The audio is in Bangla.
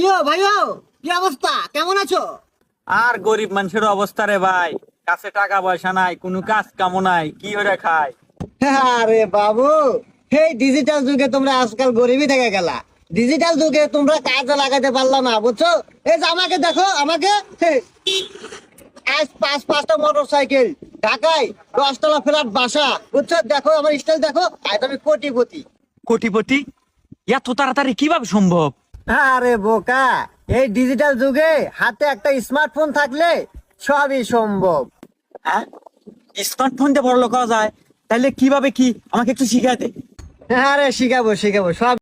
কিও ভাইও, কি অবস্থা, কেমন আছো? আর গরিব মানুষের অবস্থা রে ভাই, কাছে টাকা পয়সা নাই, কোনো কাজ কামও নাই, কি করে খায়? আরে বাবু, এই ডিজিটাল যুগে তোমরা আজকাল গরিবই থেকে গেলা। ডিজিটাল যুগে তোমরা কাজে লাগাতে পারলা না, বুঝছো? এই যে আমাকে দেখো, আমাকে হে, আজ পাঁচটা মোটর সাইকেল, ঢাকায় 10 তলা ফ্ল্যাট বাসা, বুঝছো? দেখো আমার স্টাইল দেখো, আজ আমি কোটিপতি। কোটিপতি? এত তাড়াতাড়ি কিভাবে সম্ভব? আরে বোকা, এই ডিজিটাল যুগে হাতে একটা স্মার্টফোন থাকলে সবই সম্ভব। হ্যাঁ, স্মার্টফোন দিয়ে বড় লোক হওয়া যায়? তাইলে কিভাবে কি, আমাকে একটু শিখাতে। আরে শিখাবো শিখাবো সব।